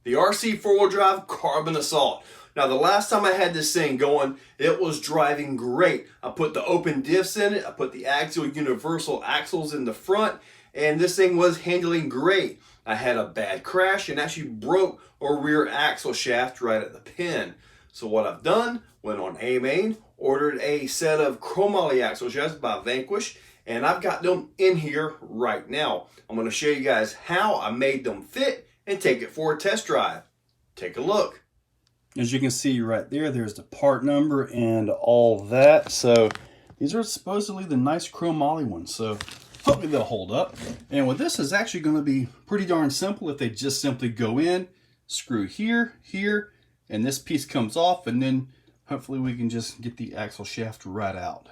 the RC four-wheel drive Carbon Assault. Now the last time I had this thing going, it was driving great. I put the open diffs in it, I put the axial universal axles in the front, and this thing was handling great. I had a bad crash and actually broke a rear axle shaft right at the pin. So what I've done, went on AMain, ordered a set of Chromoly axle shafts by Vanquish, and I've got them in here right now. I'm going to show you guys how I made them fit and take it for a test drive. Take a look. As you can see right there, there's the part number and all that. So these are supposedly the nice Chromoly ones. So hopefully they'll hold up. And with this is actually going to be pretty darn simple if they just simply go in, screw here, here, and this piece comes off, and then hopefully we can just get the axle shaft right out.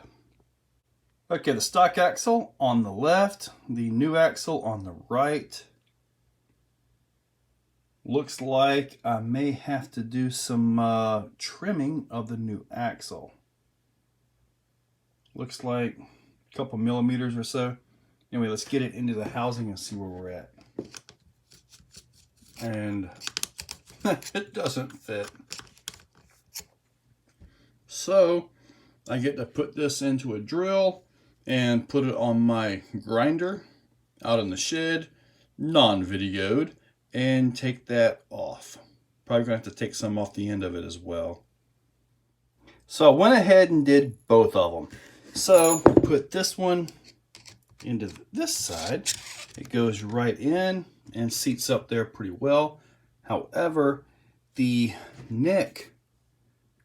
Okay, the stock axle on the left, the new axle on the right. Looks like I may have to do some trimming of the new axle. Looks like a couple millimeters or so. Anyway, let's get it into the housing and see where we're at. And it doesn't fit. So I get to put this into a drill and put it on my grinder out in the shed, non-videoed, and take that off. Probably gonna have to take some off the end of it as well. So I went ahead and did both of them. So put this one into this side. It goes right in and seats up there pretty well. However, the neck,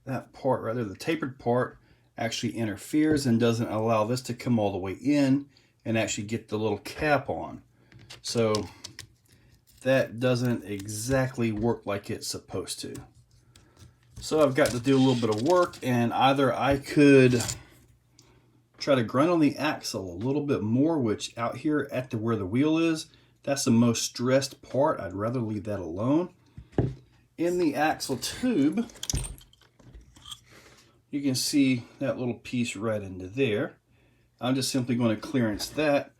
that part right there, the tapered part, actually interferes and doesn't allow this to come all the way in and actually get the little cap on. So that doesn't exactly work like it's supposed to. So I've got to do a little bit of work, and either I could try to grind on the axle a little bit more, which out here at where the wheel is, that's the most stressed part. I'd rather leave that alone. In the axle tube, you can see that little piece right into there. I'm just simply going to clearance that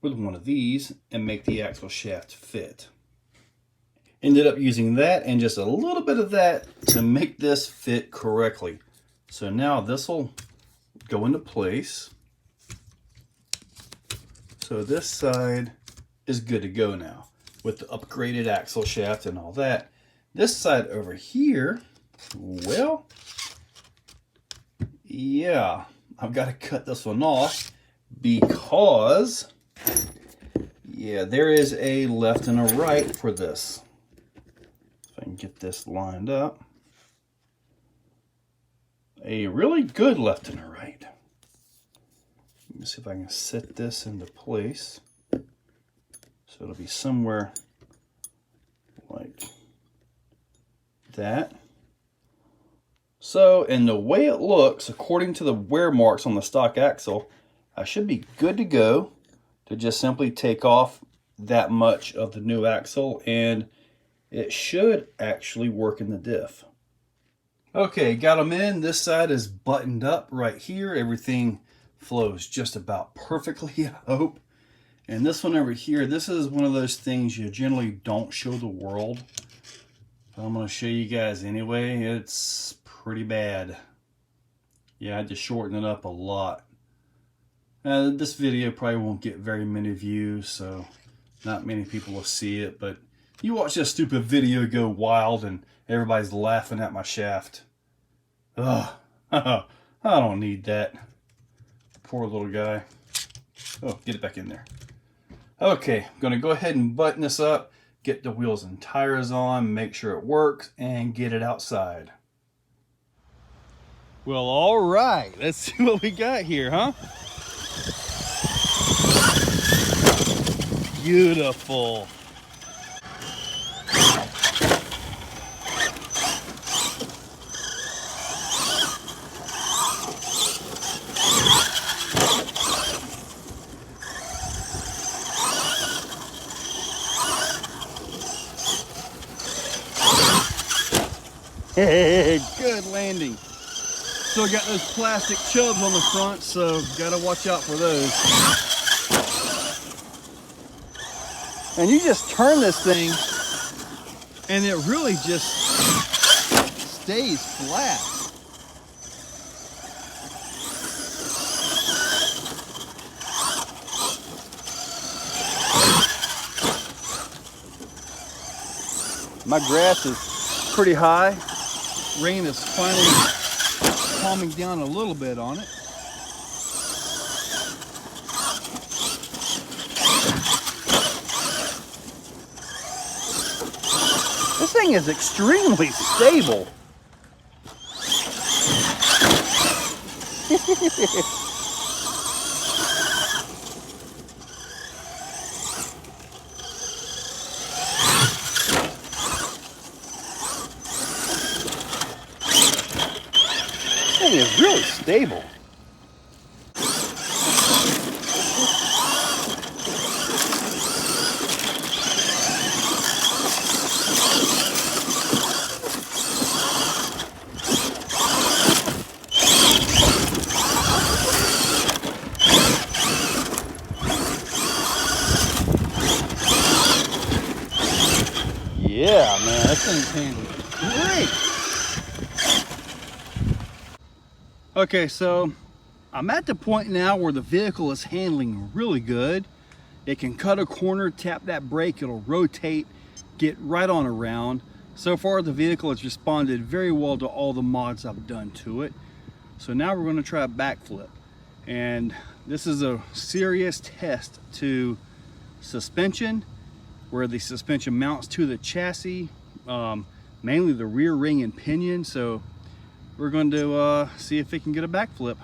with one of these and make the axle shaft fit. Ended up using that and just a little bit of that to make this fit correctly. So now this will go into place. So this side is good to go now with the upgraded axle shaft and all that. This side over here, well, yeah, I've got to cut this one off because, yeah, there is a left and a right for this. If I can get this lined up. A really good left and a right. Let me see if I can set this into place. So it'll be somewhere like that. So, and the way it looks, according to the wear marks on the stock axle, I should be good to go to just simply take off that much of the new axle, and it should actually work in the diff. Okay, got them in. This side is buttoned up right here. Everything flows just about perfectly, I hope. And this one over here, this is one of those things you generally don't show the world. But I'm going to show you guys anyway. It's pretty bad. Yeah, I had to shorten it up a lot. This video probably won't get very many views, so not many people will see it. But you watch this stupid video go wild and everybody's laughing at my shaft. Ugh, I don't need that. Poor little guy. Oh, get it back in there. Okay, I'm going to go ahead and button this up, get the wheels and tires on, make sure it works, and get it outside. Well, all right, let's see what we got here, huh? Beautiful. Good landing. Still got those plastic chubs on the front, so gotta watch out for those. And you just turn this thing and it really just stays flat. My grass is pretty high. Rain is finally calming down a little bit on it. This thing is extremely stable. This thing is really stable. Yeah, man, that thing's handling great. Okay, so I'm at the point now where the vehicle is handling really good. It can cut a corner, tap that brake, it'll rotate, get right on around. So far, the vehicle has responded very well to all the mods I've done to it. So now we're going to try a backflip. And this is a serious test to suspension, where the suspension mounts to the chassis, mainly the rear ring and pinion. So we're going to see if it can get a backflip.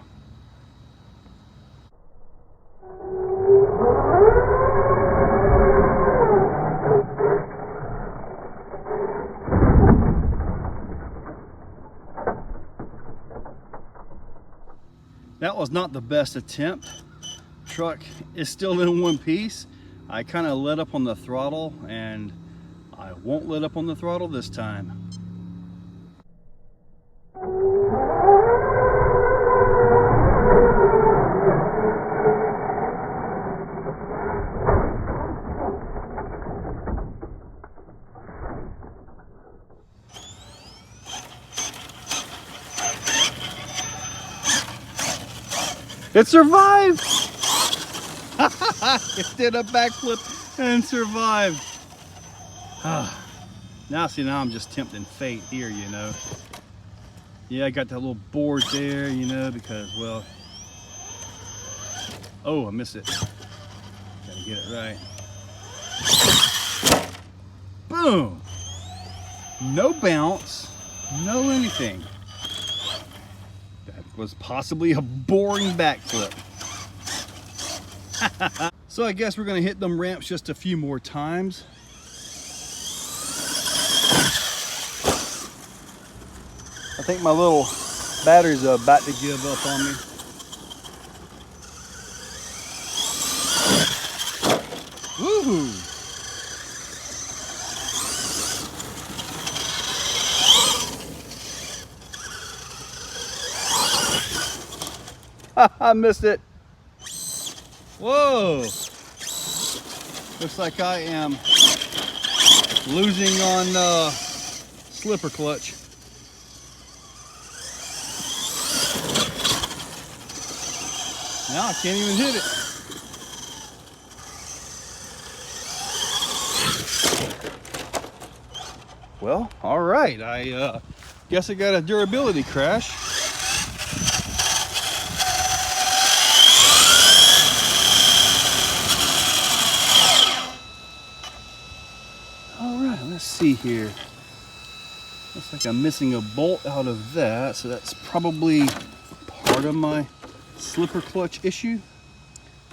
That was not the best attempt. Truck is still in one piece. I kind of let up on the throttle, and I won't let up on the throttle this time. It survived! It did a backflip and survived. Now I'm just tempting fate here, you know. Yeah, I got that little board there, you know, because, well, oh, I missed it. Gotta get it right. Boom! No bounce, no anything. That was possibly a boring backflip. So I guess we're gonna hit them ramps just a few more times. I think my little battery's about to give up on me. Woohoo! I missed it. Whoa! Looks like I am losing on slipper clutch. Now I can't even hit it. Well, all right. I guess I got a durability crash. Let's see here. Looks like I'm missing a bolt out of that, so that's probably part of my slipper clutch issue.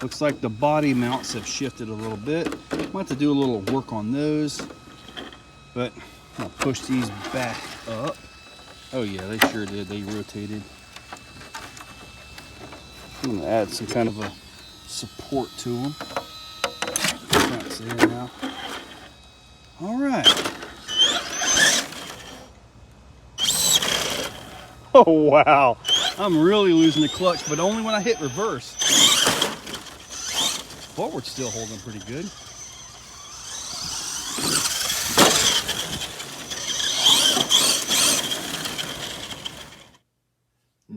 Looks like the body mounts have shifted a little bit. Might have to do a little work on those, but I'll push these back up. Oh yeah, they sure did. They rotated. I'm gonna add some kind of a support to them. That's there now. All right. Oh, wow. I'm really losing the clutch, but only when I hit reverse. Forward's still holding pretty good.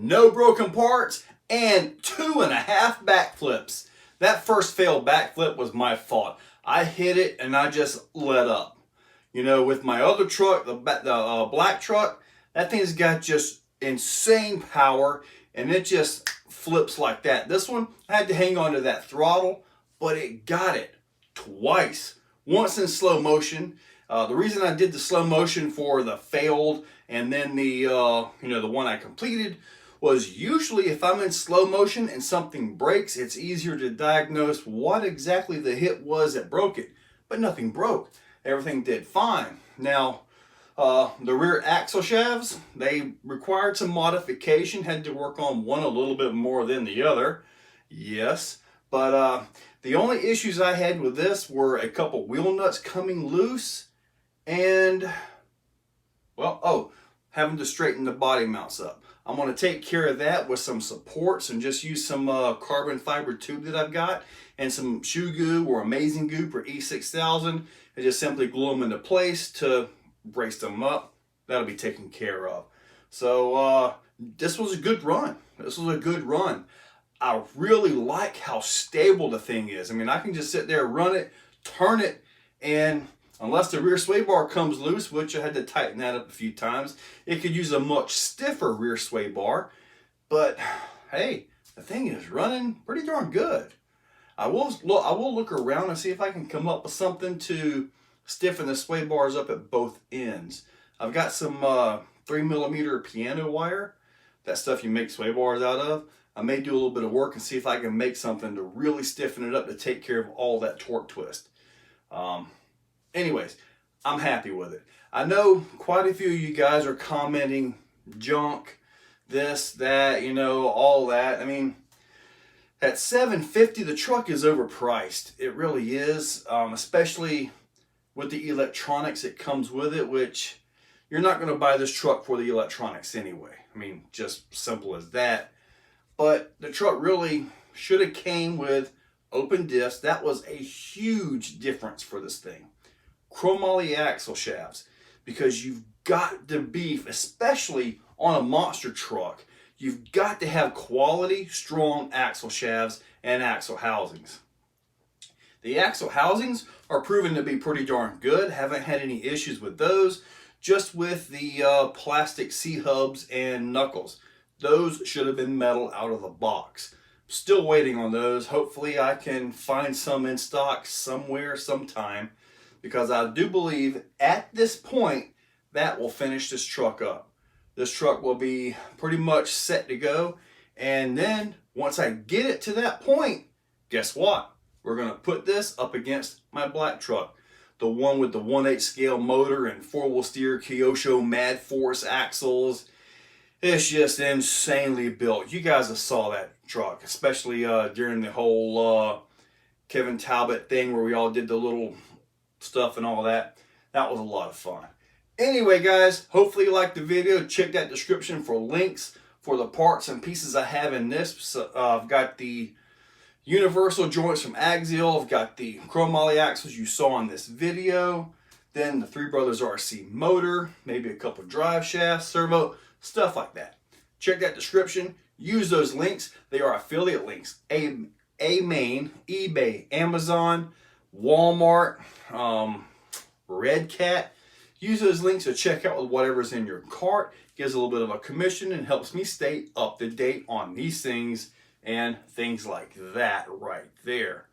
no broken parts, and 2.5 backflips. That first failed backflip was my fault. I hit it and I just let up. You know, with my other truck, the black truck, that thing's got just insane power and it just flips like that. This one, I had to hang on to that throttle, but it got it twice. Once in slow motion. The reason I did the slow motion for the failed and then the the one I completed was usually if I'm in slow motion and something breaks, it's easier to diagnose what exactly the hit was that broke it. But nothing broke. Everything did fine. Now, the rear axle shafts, they required some modification. Had to work on one a little bit more than the other. Yes. But the only issues I had with this were a couple wheel nuts coming loose and, well, having to straighten the body mounts up. I'm going to take care of that with some supports and just use some carbon fiber tube that I've got and some shoe goo or Amazing Goop or E6000 and just simply glue them into place to brace them up. That'll be taken care of. So this was a good run. This was a good run. I really like how stable the thing is. I mean, I can just sit there, run it, turn it, and unless the rear sway bar comes loose, which I had to tighten that up a few times, it could use a much stiffer rear sway bar. But hey, the thing is running pretty darn good. I will look around and see if I can come up with something to stiffen the sway bars up at both ends. I've got some 3mm piano wire, that stuff you make sway bars out of. I may do a little bit of work and see if I can make something to really stiffen it up to take care of all that torque twist. Anyways, I'm happy with it. I know quite a few of you guys are commenting junk, this, that, you know, all that. I mean, at $750, the truck is overpriced. It really is, especially with the electronics that comes with it, which you're not going to buy this truck for the electronics anyway. I mean, just simple as that. But the truck really should have came with open diffs. That was a huge difference for this thing. Chromoly axle shafts, because you've got to beef, especially on a monster truck, you've got to have quality, strong axle shafts and axle housings. The axle housings are proven to be pretty darn good. Haven't had any issues with those, just with the plastic C-hubs and knuckles. Those should have been metal out of the box. Still waiting on those. Hopefully I can find some in stock somewhere, sometime, because I do believe at this point that will finish this truck up. This truck will be pretty much set to go. And then once I get it to that point, guess what? We're going to put this up against my black truck. The one with the 1/8 scale motor and 4-wheel steer Kyosho Mad Force axles. It's just insanely built. You guys have saw that truck, especially during the whole Kevin Talbot thing where we all did the little stuff and all that. That was a lot of fun. Anyway, guys, hopefully you liked the video. Check that description for links for the parts and pieces I have in this. So, I've got the universal joints from Axial. I've got the chromoly axles you saw in this video. Then the Three Brothers RC motor, maybe a couple drive shafts, servo, stuff like that. Check that description. Use those links. They are affiliate links. A-Main, eBay, Amazon, Walmart, Red Cat. Use those links to check out with whatever's in your cart. Gives a little bit of a commission and helps me stay up to date on these things and things like that right there.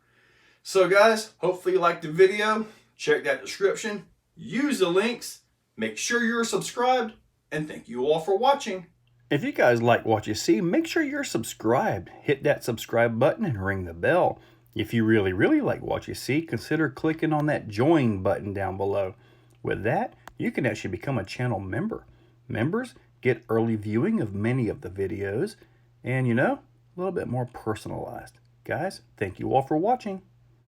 So guys, hopefully you liked the video. Check that description. Use the links. Make sure you're subscribed. And thank you all for watching. If you guys like what you see, make sure you're subscribed. Hit that subscribe button and ring the bell. If you really like what you see, consider clicking on that join button down below. With that, you can actually become a channel member. Members get early viewing of many of the videos and, you know, a little bit more personalized. Guys, thank you all for watching.